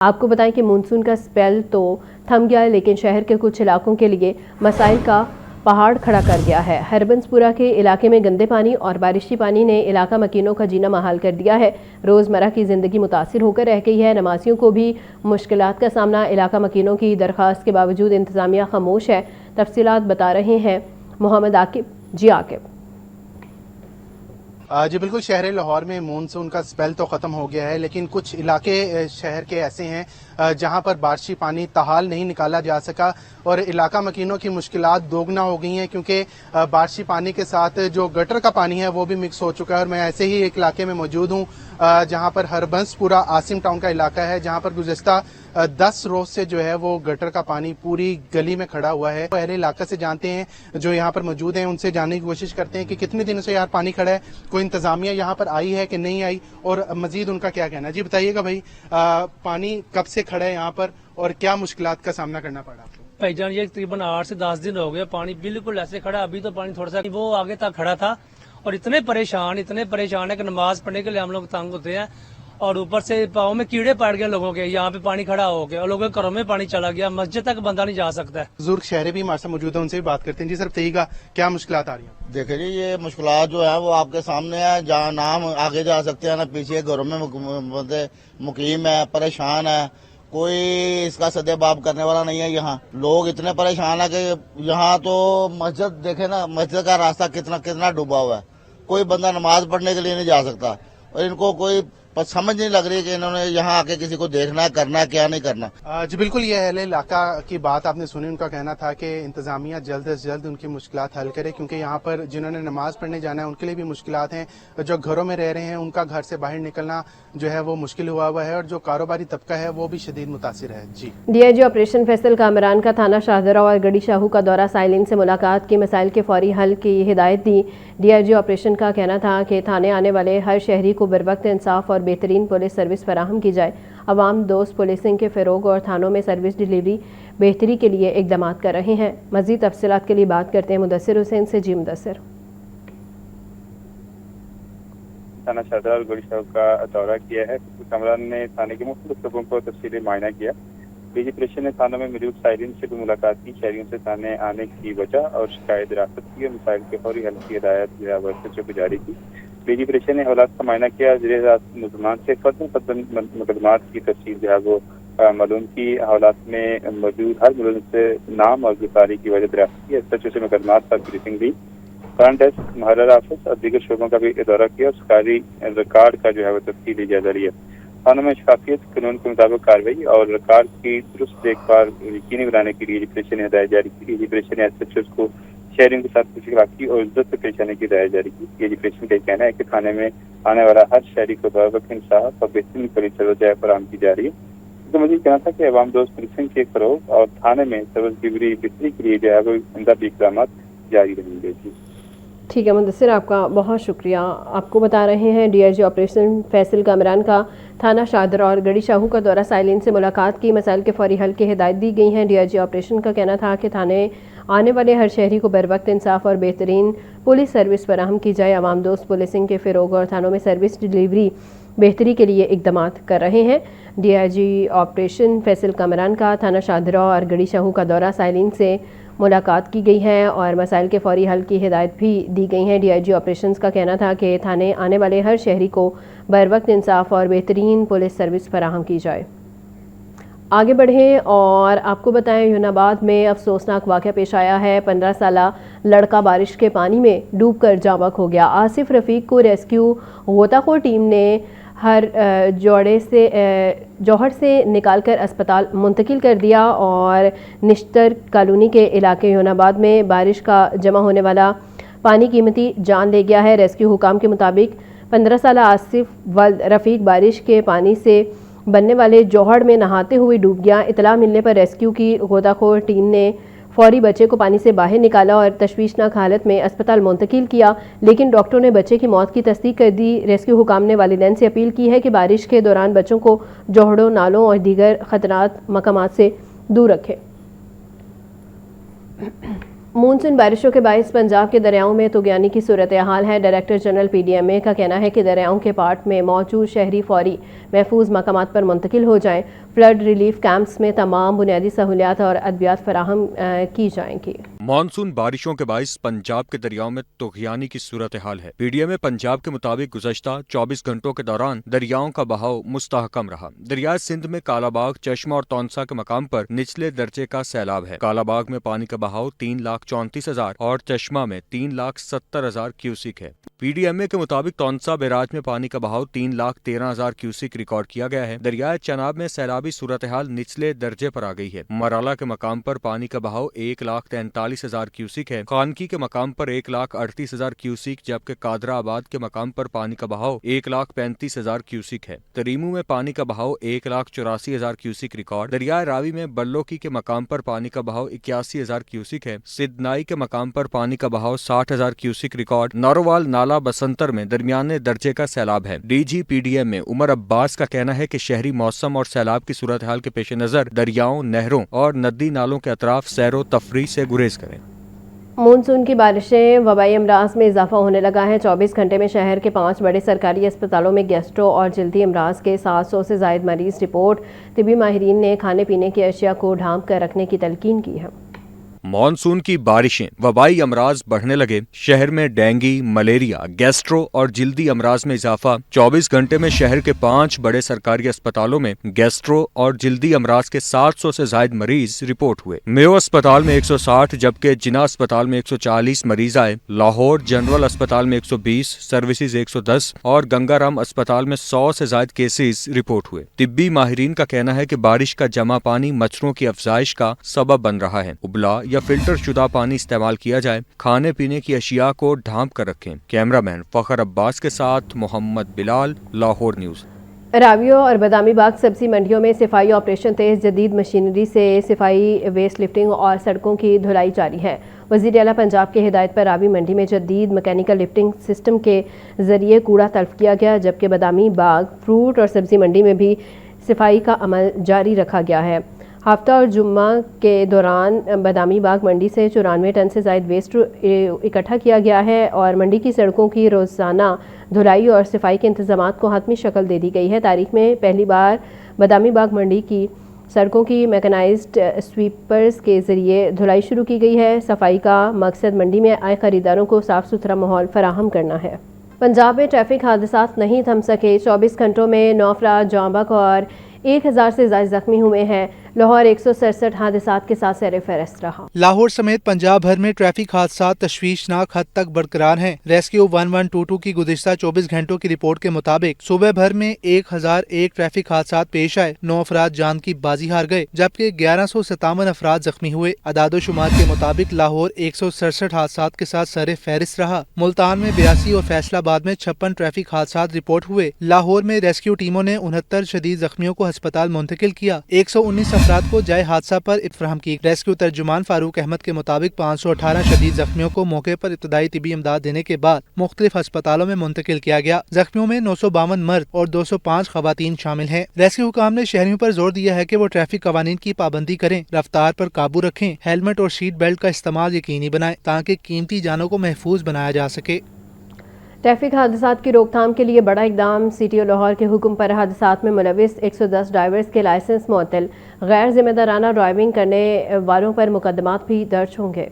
आपको बताएं कि मानसून का स्पेल तो थम गया है, लेकिन शहर के कुछ इलाकों के लिए मसाइल का पहाड़ खड़ा कर गया है। हरबंसपुरा के इलाके में गंदे पानी और बारिशी पानी ने इलाका मकीनों का जीना महाल कर दिया है। रोज़मर्रा की ज़िंदगी मुतासिर होकर रह गई है। नमाजियों को भी मुश्किलात का सामना। इलाका मकीनों की दरख्वास्त के बावजूद इंतज़ामिया खामोश है। तफसीलात बता रहे हैं मोहम्मद आकिब। जी आकिब। जी बिल्कुल, शहर लाहौर में मानसून का स्पेल तो ख़त्म हो गया है, लेकिन कुछ इलाके शहर के ऐसे हैं जहां पर बारिशी पानी ताहाल नहीं निकाला जा सका और इलाका मकीनों की मुश्किलात दोगुना हो गई हैं, क्योंकि बारिशी पानी के साथ जो गटर का पानी है वो भी मिक्स हो चुका है। और मैं ऐसे ही एक इलाके में मौजूद हूँ जहां पर हरबंसपुरा आसिम टाउन का इलाका है, जहां पर गुज़िश्ता 10 रोज से जो है वो गटर का पानी पूरी गली में खड़ा हुआ है। पहले इलाका से जानते हैं जो यहाँ पर मौजूद हैं, उनसे जानने की कोशिश करते हैं कि कितने दिनों से यार पानी खड़ा है, कोई इंतजामिया यहाँ पर आई है कि नहीं आई, और मजीद उनका क्या कहना है। जी बताइएगा भाई, पानी कब से खड़ा है यहाँ पर और क्या मुश्किलात का सामना करना पड़ा आपको? भाईजान ये तकरीबन 8 से 10 दिन हो गए, पानी बिल्कुल ऐसे खड़ा। अभी तो पानी थोड़ा सा वो आगे तक खड़ा था और इतने परेशान है कि नमाज पढ़ने के लिए हम लोग तंग होते हैं और ऊपर से पाँव में कीड़े पड़ गए लोगों के। यहाँ पे पानी खड़ा हो गया और लोगों के घरों में पानी चला गया, मस्जिद तक बंदा नहीं जा सकता है। बुजुर्ग शहरी भी हमारे साथ मौजूद है, उनसे भी बात करते हैं। जी सर बताइएगा क्या मुश्किलात आ रही है? देखिए जी, ये मुश्किलात जो है वो आपके सामने है। जहाँ ना हम आगे जा सकते हैं ना पीछे, घरों में बंदे मुकीम है, परेशान है, कोई इसका सदेबाब करने वाला नहीं है। यहाँ लोग इतने परेशान है कि यहाँ तो मस्जिद देखे ना, मस्जिद का रास्ता कितना डूबा हुआ है, कोई बंदा नमाज पढ़ने के लिए नहीं जा सकता और इनको कोई समझ नहीं लग रही कि इन्होंने यहाँ आके किसी को देखना है, करना है, क्या नहीं करना। जी बिल्कुल, ये अहले इलाका की बात आपने सुनी। उनका कहना था कि इंतजामिया जल्द से जल्द उनकी मुश्किलात हल करे, क्योंकि यहाँ पर जिन्होंने नमाज पढ़ने जाना है उनके लिए भी मुश्किलात हैं। जो घरों में रह रहे हैं उनका घर से बाहर निकलना जो है वो मुश्किल हुआ है और जो कारोबारी तबका है वो भी शदीद मुतासिर है। जी डीआईजी ऑपरेशन फैसल कामरान का थाना शाहदरा और गड़ी शाहू का दौरा, साइलिन से मुलाकात की, मसाइल के फौरी हल की हिदायत दी। डीआईजी ऑपरेशन का कहना था कि थाने आने वाले हर शहरी को बरवक्त इंसाफ और बेहतरीन पुलिस सर्विस फराहम की जाए। अवाम दोस्त पुलिसिंग के फ़रोग और थानों में सर्विस डिलीवरी बेहतरी के लिए इकदाम कर रहे हैं। मज़ीद तफसीलात के लिए बात करते हैं मुदस्सिर हुसैन से। जी मुदस्सिर। थाना शाहदरा और गड़ी शाहू का दौरा किया है। कामरान ने थाने के मुख्तलिफ लोगों को तफसीली मुआयना किया। डीजी ऑपरेशन ने थानों में मौजूद साइलिन से भी मुलाकात की, शहरियों से थाने आने की वजह और शिकायत दराखत की और मसाइल के फौरी हल की हिदायत जो है वो एसएचओ को जारी की। डीजी ऑपरेशन ने हालात का मुआयना किया। मुसलमान से फर्दन मुकदमात की तफसील जो है वो मालूम की। हालात में मौजूद हर मुलज़िम से नाम और गिरफ्तारी की वजह दराख्त की। एसएचओ से मुकदमात पर ब्रीफिंग दी। फ्रंट डेस्क, मुहर्रर ऑफिस और दीगर शोबों का भी दौरा किया और सरकारी रिकॉर्ड का जो है वो तफसीली जायजा लिया। थानों में शफाफियत, कानून के मुताबिक कार्रवाई और रिकॉर्ड की दुरुस्त देखभाल यकीनी बनाने के लिए ऑपरेशन ने हिदायत जारी की। डीजी ऑपरेशन ने एसएचओ को शहरियों के साथ खुशी रखी और इज्जत से पेश आने की हिदायत जारी की। डीजी ऑपरेशन का कहना है कि थाने में आने वाला हर शहरी को बरवक्त इंसाफ और बेहतरीन पुलिस सर्विस फराहम की जा रही है। तो मुझे कहना था कि अवाम दोस्त पुलिसिंग के फरोग और थाने में सर्विस डिलीवरी बेहतरी के लिए जो है वो इमदा भी इक़दाम जारी रहेंगे। जी ठीक है मुदस्सिर, आपका बहुत शुक्रिया। आपको बता रहे हैं डीआईजी ऑपरेशन फैसल कामरान का थाना शाहदरा और गड़ी शाहू का दौरा, साइलिन से मुलाकात की, मसाइल के फौरी हल की हिदायत दी गई हैं। डीआईजी ऑपरेशन का कहना था कि थाने आने वाले हर शहरी को बरवक्त इंसाफ और बेहतरीन पुलिस सर्विस फराहम की जाए। अवाम दोस्त पुलिसिंग के फ़रोग और थानों में सर्विस डिलीवरी बेहतरी के लिए इकदाम कर रहे हैं। डीआईजी ऑपरेशन फैसल कामरान का थाना शाहदरा और गड़ी शाहू का दौरा, साइलिन से मुलाकात की गई है और मसाइल के फौरी हल की हिदायत भी दी गई हैं। डीआईजी ऑपरेशंस का कहना था कि थाने आने वाले हर शहरी को बरवक्त इंसाफ और बेहतरीन पुलिस सर्विस फराहम की जाए। आगे बढ़ें और आपको बताएं, यूनाबाद में अफसोसनाक वाक़या पेश आया है। 15 साला लड़का बारिश के पानी में डूबकर जाँ बहक हो गया। आसिफ रफ़ीक को रेस्क्यू गोताखोर टीम ने हर जौहर से निकालकर अस्पताल मुंतकिल कर दिया और निश्तर कॉलोनी के इलाके यूनाबाद में बारिश का जमा होने वाला पानी कीमती जान ले गया है। रेस्क्यू हुकाम के मुताबिक 15 साला आसिफ वल्द रफ़ीक बारिश के पानी से बनने वाले जौहर में नहाते हुए डूब गया। इतला मिलने पर रेस्क्यू की गोताखोर टीम ने फौरी बच्चे को पानी से बाहर निकाला और तशवीशनाक हालत में अस्पताल मुंतकिल किया, लेकिन डॉक्टरों ने बच्चे की मौत की तस्दीक कर दी। रेस्क्यू हुकाम ने वालिदैन से अपील की है कि बारिश के दौरान बच्चों को जौहरों, नालों और दीगर खतरनाक मकामात से दूर रखें। मानसून बारिशों के बायस पंजाब के दरियाओं में तुगयानी की सूरत हाल है। डायरेक्टर जनरल PDMA का कहना है कि दरियाओं के पार्ट में मौजूद शहरी फौरी महफूज मकामात पर मुंतकिल हो जाएं। फ्लड रिलीफ कैंप्स में तमाम बुनियादी सहूलियात और अद्वियात फराहम की जाएंगी। मानसून बारिशों के बाइस पंजाब के दरियाओं में तूफानी की सूरत हाल है। पीडीएम पंजाब के मुताबिक गुज़श्ता 24 घंटों के दौरान दरियाओं का बहाव मुस्तहकम रहा। दरियाए सिंध में कालाबाग, चश्मा और तौनसा के मकाम पर निचले दर्जे का सैलाब है। कालाबाग में पानी का बहाव 3,34,000 और चश्मा में 3,70,000 क्यूसिक है। पीडीएमए के मुताबिक तौनसा बैराज में पानी का बहाव 3,13,000 क्यूसिक रिकॉर्ड किया गया है। दरियाए चनाब में सैलाबी सूरत हाल निचले दर्जे पर आ गई है। मराला के मकाम पर पानी का बहाव 1,43,000 क्यूसिक है। खानकी के मकाम पर 1,38,000 क्यूसिक, जबकि कादरा आबाद के मकाम पर पानी का बहाव 1,35,000 क्यूसिक है। तरीमू में पानी का बहाव 1,84,000 क्यूसिक रिकॉर्ड। दरियाए रावी में बल्लोकी के मकाम पर पानी का बहाव 81,000 क्यूसिक है। सिद्धनाई के मकाम पर पानी का बहाव 60,000 क्यूसिक रिकॉर्ड। नारोवाल नाला बसंतर में दरमियाने दर्जे का सैलाब है। डीजी पीडीएम में उमर अब्बास का कहना है कि शहरी मौसम और सैलाब की सूरत हाल के पेश नजर दरियाओं, नहरों और नदी नालों के अतराफ सैरो तफरी से गुरेज करें। मानसून की बारिशें वबाई अमराज में इजाफा होने लगा है। 24 घंटे में शहर के 5 बड़े सरकारी अस्पतालों में गैस्ट्रो और जल्दी अमराज के 700 से ज़ायद मरीज रिपोर्ट। तिबी माहिरीन ने खाने पीने की अशिया को ढांप कर रखने की तलकीन की है। मानसून की बारिशें, वबाई अमराज बढ़ने लगे। शहर में डेंगू, मलेरिया, गैस्ट्रो और जिल्दी अमराज में इजाफा। 24 घंटे में शहर के 5 बड़े सरकारी अस्पतालों में गैस्ट्रो और जिल्दी अमराज के 700 से जायद मरीज रिपोर्ट हुए। मेयो अस्पताल में 160 जबकि जिना अस्पताल में 140 मरीज आए। लाहौर जनरल अस्पताल में 120, सर्विसेज 110 और गंगाराम अस्पताल में 100 से जायद केसेस रिपोर्ट हुए। तिब्बी माहिरीन का कहना है कि बारिश का जमा पानी मच्छरों की अफजाइश का सबब बन रहा है। उबला या फिल्टर शुदा पानी इस्तेमाल किया जाए। खाने पीने की अशिया को ढांप कर रखें। कैमरामैन फखर अब्बास के साथ मोहम्मद बिलाल, लाहौर न्यूज़। रावियों और बदामी बाग सब्जी मंडियों में सफाई ऑपरेशन तेज। जदीद मशीनरी से सफाई, वेस्ट लिफ्टिंग और सड़कों की धुलाई जारी है। वज़ीर आला पंजाब की हिदायत पर रावी मंडी में जदीद मैकेनिकल लिफ्टिंग सिस्टम के जरिए कूड़ा तल्फ किया गया, जबकि बदामी बाग फ्रूट और सब्जी मंडी में भी सफाई का अमल जारी रखा गया है। हफ्ता और जुम्मा के दौरान बदामी बाग मंडी से 94 टन से ज़ायद वेस्ट इकट्ठा किया गया है और मंडी की सड़कों की रोज़ाना धुलाई और सफाई के इंतजामात को हतमी शक्ल दे दी गई है। तारीख में पहली बार बदामी बाग मंडी की सड़कों की मैकेनाइज्ड स्वीपर्स के ज़रिए धुलाई शुरू की गई है। सफाई का मकसद मंडी में आए खरीदारों को साफ़ सुथरा माहौल फराहम करना है। पंजाब में ट्रैफिक हादसात नहीं थम सके। 24 घंटों में 9 अफराद जांबक और 1000 से ज़ायद जख्मी हुए हैं। लाहौर 167 हादसात के साथ सर फहरिस्त रहा। लाहौर समेत पंजाब भर में ट्रैफिक हादसात तशवीशनाक हद तक बरकरार हैं। रेस्क्यू 1122 की गुज़िश्ता 24 घंटों की रिपोर्ट के मुताबिक सुबह भर में 1001 ट्रैफिक हादसात पेश आए। 9 अफराद जान की बाजी हार गए, जबकि 1157 अफराद जख्मी हुए। अदादो शुमार के मुताबिक लाहौर 167 हादसात के साथ सर फहरिस्त रहा। मुल्तान में 82 और फैसलाबाद में 56 ट्रैफिक हादसात रिपोर्ट हुए। लाहौर में रेस्क्यू टीमों ने 69 शदीद जख्मियों को अस्पताल मुंतकिल किया। 119 अफराद को जाए हादसा पर इत्फराम की। रेस्क्यू तर्जुमान फारूक अहमद के मुताबिक 518 शदीद जख्मियों को मौके पर इब्तदाई तिबी इमदाद देने के बाद मुख्तलिफ अस्पतालों में मुंतकिल किया गया। जख्मियों में 952 मर्द और 205 खवातीन शामिल हैं। रेस्क्यू हुकाम ने शहरियों पर जोर दिया है कि वो ट्रैफिक कवानीन की पाबंदी करें, रफ्तार पर काबू रखें, हेलमेट और सीट बेल्ट का इस्तेमाल यकीनी बनाएं ताकि कीमती जानों को महफूज बनाया जा सके। ट्रैफिक हादसात की रोकथाम के लिए बड़ा इकदाम। सीटीओ लाहौर के हुक्म पर हादसात में मुलविस 110 ड्राइवर्स के लाइसेंस मुअत्तल। गैर जिम्मेदाराना ड्राइविंग करने वालों पर मुकदमात भी दर्ज होंगे।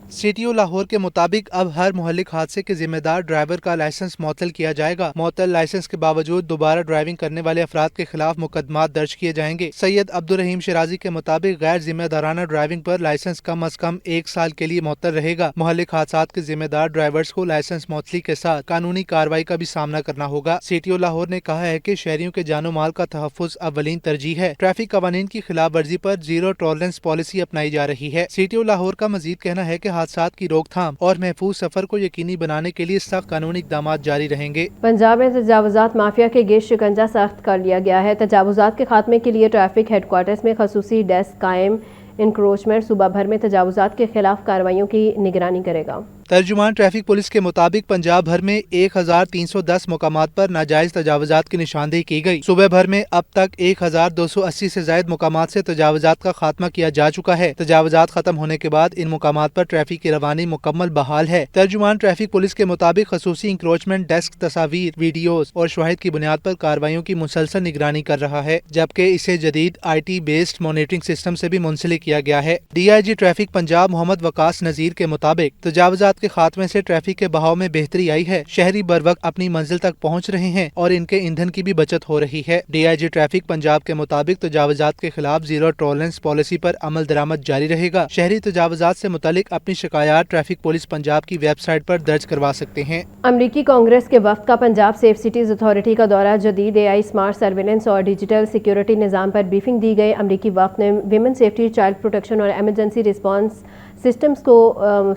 सीटीओ लाहौर के मुताबिक अब हर मुहल्लिक हादसे के जिम्मेदार ड्राइवर का लाइसेंस मुअत्तल किया जाएगा। मुअत्तल लाइसेंस के बावजूद दोबारा ड्राइविंग करने वाले अफराद के खिलाफ मुकदमात दर्ज किए जाएंगे। सैयद अब्दुल रहीम शिराजी के मुताबिक गैर जिम्मेदाराना ड्राइविंग पर लाइसेंस कम अज कम 1 साल के लिए मुअत्तल रहेगा। मुहल्लिक हादसात के जिम्मेदार ड्राइवर्स को लाइसेंस मुअत्तली के साथ कानूनी कार्रवाई का भी सामना करना होगा। सीटीओ लाहौर ने कहा है कि शहरियों के जानो माल का तहफ्फुज अव्वलीन तरजीह है। ट्रैफिक कवानीन की खिलाफ वर्जी पर जीरो टॉलरेंस पॉलिसी अपनाई जा रही है। सीटीओ लाहौर का मजीद कहना है कि हादसात की रोकथाम और महफूज सफर को यकीनी बनाने के लिए सख्त कानूनी इक़दाम जारी रहेंगे। पंजाब में तजावुज़ात माफिया के गेश शिकंजा सख्त कर लिया गया है। तजावुज़ात के खात्मे के लिए ट्रैफिक हेडक्वार्टर्स में खसूसी डेस्क कायम। इंक्रोचमेंट सूबा भर में तजावुज़ात के खिलाफ कार्रवाइयों की निगरानी करेगा। तर्जुमान ट्रैफिक पुलिस के मुताबिक पंजाब भर में 1310 मुकामात पर नाजायज तजावजात की निशानदेही की गई। सुबह भर में अब तक 1280 से ज्यादा मुकामात से तजावजात का खात्मा किया जा चुका है। तजावजात खत्म होने के बाद इन मुकामात पर ट्रैफिक की रवानी मुकम्मल बहाल है। तर्जुमान ट्रैफिक पुलिस के मुताबिक खसूसी इंक्रोचमेंट डेस्क तस्वीर, वीडियोज और शवाहिद की बुनियाद पर कार्रवाइयों की मुसलसल निगरानी कर रहा है, जबकि इसे जदीद IT बेस्ड मॉनिटरिंग सिस्टम से भी मुंसलिक किया गया है। DIG ट्रैफिक पंजाब मोहम्मद वकास नजीर के मुताबिक तजावजात के खात्मे से ट्रैफिक के बहाव में बेहतरी आई है। शहरी बर वक्त अपनी मंजिल तक पहुँच रहे हैं और इनके ईंधन की भी बचत हो रही है। DIG ट्रैफिक पंजाब के मुताबिक तजावजात के खिलाफ जीरो टॉलरेंस पॉलिसी पर अमल दरामद जारी रहेगा। शहरी तजावजात से मुतालिक अपनी शिकायत ट्रैफिक पुलिस पंजाब की वेबसाइट पर दर्ज करवा सकते हैं। अमरीकी कांग्रेस के वफ्द का पंजाब सेफ सिटीज अथॉरिटी का दौरा, जदीद AI स्मार्ट सर्विलेंस और डिजिटल सिक्योरिटी निज़ाम पर ब्रीफिंग दी गई। अमरीकी वफ्द ने विमेन सेफ्टी, चाइल्ड प्रोटेक्शन और एमरजेंसी रिस्पांस सिस्टम्स को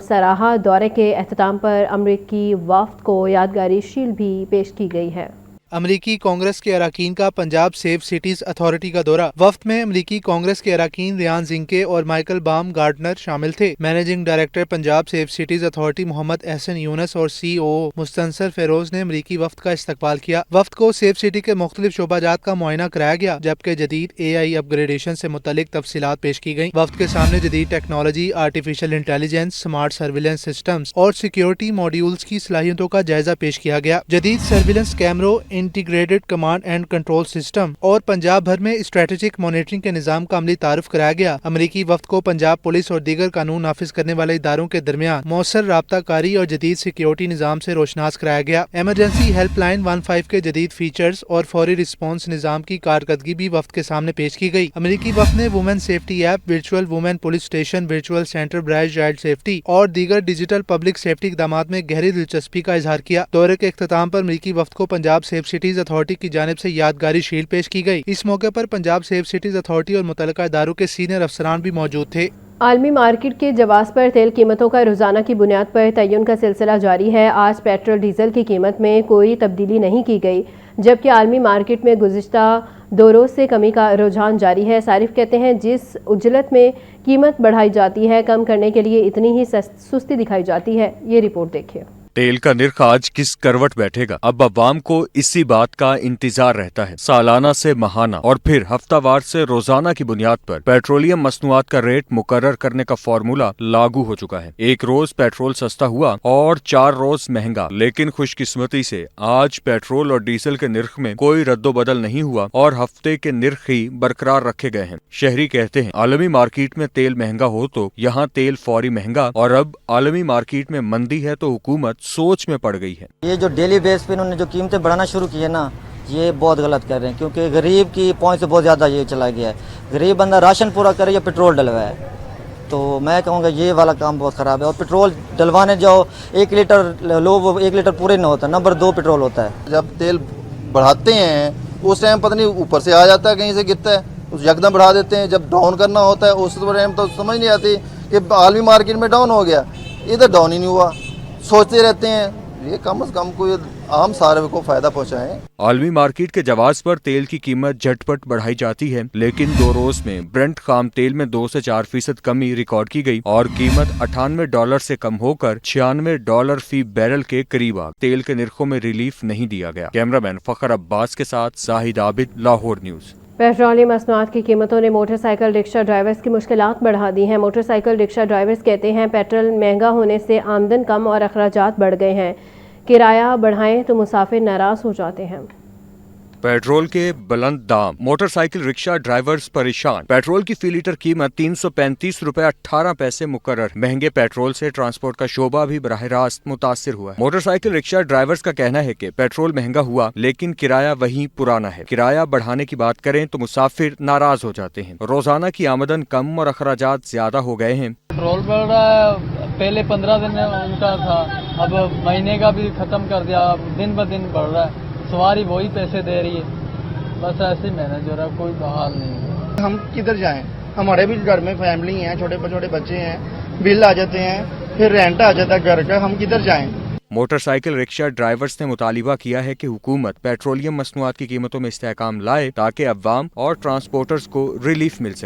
सराहा। दौरे के अख्ताम पर अमरीकी वफ्द को यादगारी शील्ड भी पेश की गई है। अमरीकी कांग्रेस के अराकीन का पंजाब सेफ सिटीज अथॉरिटी का दौरा। वफ्द में अमरीकी कांग्रेस के अराकीन रियान जिंके और माइकल बाम गार्डनर शामिल थे। Managing director Punjab safe cities authority Mohammad Ehsan Younis और COO मुस्तनसर फेरोज ने अमरीकी वफ्द का इस्तकबाल किया। वफ्द को सेफ सिटी के मुख्तलिफ शोबाजात का मुआयना कराया गया, जबकि जदीद AI अपग्रेडेशन से मुतल्लिक तफसीलात पेश की गई। वफ्द के सामने जदीद technology, artificial intelligence, smart surveillance systems और सिक्योरिटी मॉड्यूल्स की सलाहियतों का जायजा पेश किया गया। जदीद सर्विलेंस कैमरों, integrated command and control system और पंजाब भर में स्ट्रेटेजिक मॉनिटरिंग के निजाम का अमली तारुफ कराया गया। अमरीकी वफ्द को पंजाब पुलिस और दीगर कानून नाफिज करने वाले इदारों के दरमियान मौसर राबता कारी और जदीद सिक्योरिटी निजाम से रोशनास कराया गया। एमरजेंसी हेल्पलाइन 15 के जदीद फीचर्स और फौरी रिस्पॉन्स निजाम की कारकर्दगी भी वफ्द के सामने पेश की गई। अमरीकी वफ्द ने women safety app, virtual women police station, virtual centre ब्राइज चाइल्ड सेफ्टी और दीगर डिजिटल पब्लिक सेफ्टी इक़दामात में गहरी दिलचस्पी का इजहार किया। दौरे के इख्तिताम पर अमरीकी वफ्द को पंजाब सेफ सिटीज अथॉरिटी की जानिब से यादगारी शील्ड पेश की गई। इस मौके पर पंजाब सेफ सिटीज अथॉरिटी और मुतल्लिका इदारों के सीनियर अफसरान भी मौजूद थे। आलमी मार्केट के जवाज़ पर तेल कीमतों का रोज़ाना की बुनियाद पर तयन का सिलसिला जारी है। आज पेट्रोल डीजल की कीमत में कोई तब्दीली नहीं की गई, जबकि आलमी मार्केट में गुज़िश्ता 2 रोज़ से कमी का रुझान जारी है। सारिफ कहते हैं जिस उजलत में कीमत बढ़ाई जाती है, कम करने के लिए इतनी ही सुस्ती दिखाई जाती है। ये रिपोर्ट देखिए। तेल का निर्ख आज किस करवट बैठेगा, अब अवाम को इसी बात का इंतजार रहता है। सालाना से माहाना और फिर हफ्तावार से रोजाना की बुनियाद पर पेट्रोलियम मसनूआत का रेट मुकर्रर करने का फॉर्मूला लागू हो चुका है। एक रोज पेट्रोल सस्ता हुआ और 4 रोज महंगा, लेकिन खुशकिस्मती से आज पेट्रोल और डीजल के निर्ख में कोई रद्दोबदल नहीं हुआ और हफ्ते के निर्ख ही बरकरार रखे गए हैं। शहरी कहते हैं आलमी मार्केट में तेल महंगा हो तो यहाँ तेल फौरी महंगा, और अब आलमी मार्केट में मंदी है तो हुकूमत सोच में पड़ गई है। ये जो डेली बेस पे इन्होंने जो कीमतें बढ़ाना शुरू की है ना, ये बहुत गलत कर रहे हैं, क्योंकि गरीब की पहुंच से बहुत ज़्यादा ये चला गया है। गरीब बंदा राशन पूरा करे या पेट्रोल डलवाए, तो मैं कहूँगा ये वाला काम बहुत ख़राब है। और पेट्रोल डलवाने जाओ 1 लीटर लो, वो 1 लीटर पूरे नहीं होता, नंबर 2 पेट्रोल होता है। जब तेल बढ़ाते हैं उस टाइम पता नहीं ऊपर से आ जाता है, कहीं से गिरता है, उस यकदम बढ़ा देते हैं। जब डाउन करना होता है उस टाइम तो समझ नहीं आती कि आलमी मार्केट में डाउन हो गया, इधर डाउन ही नहीं हुआ। सोचते रहते हैं ये कम से कम कोई आम सारे को फायदा पहुंचाए। आलमी मार्केट के जवाज पर तेल की कीमत झटपट बढ़ाई जाती है, लेकिन 2 रोज में ब्रेंट खाम तेल में 2 से 4% कमी रिकॉर्ड की गई और कीमत $98 से कम होकर $96 फी बैरल के करीब आ। तेल के निर्खों में रिलीफ नहीं दिया गया। कैमरामैन फखर अब्बास के साथ जाहिद आबिद, लाहौर न्यूज। पेट्रोलियम मसनूआत की कीमतों ने मोटरसाइकिल रिक्शा ड्राइवर्स की मुश्किलात बढ़ा दी हैं। मोटरसाइकिल रिक्शा ड्राइवर्स कहते हैं पेट्रोल महंगा होने से आमदन कम और अखराजात बढ़ गए हैं। किराया बढ़ाएं तो मुसाफिर नाराज हो जाते हैं। पेट्रोल के बुलंद दाम, मोटरसाइकिल रिक्शा ड्राइवर्स परेशान। पेट्रोल की फी लीटर कीमत 335 रुपए 18 पैसे मुकर्रर। महंगे पेट्रोल से ट्रांसपोर्ट का शोबा भी बराह रास्त मुतासिर हुआ है। मोटरसाइकिल रिक्शा ड्राइवर्स का कहना है कि पेट्रोल महंगा हुआ लेकिन किराया वही पुराना है। किराया बढ़ाने की बात करें तो मुसाफिर नाराज हो जाते हैं। रोजाना की आमदन कम और अखराजात ज्यादा हो गए हैं। पेट्रोल बढ़ रहा है, पहले 15 दिन उनका था, अब महीने का भी खत्म कर दिया, अब दिन ब दिन बढ़ रहा है। सवारी वही पैसे दे रही है, बस ऐसे मैनेज हो रहा है, कोई हाल नहीं है। हम किधर जाएं? हमारे भी घर में फैमिली है, छोटे छोटे बच्चे हैं, बिल आ जाते हैं, फिर रेंट आ जाता है घर का, हम किधर जाएं? मोटरसाइकिल रिक्शा ड्राइवर्स ने मुतालिबा किया है कि हुकूमत पेट्रोलियम मसनूआत की कीमतों में इस्तेहकाम लाए ताकि अवाम और ट्रांसपोर्टर्स को रिलीफ मिल सके।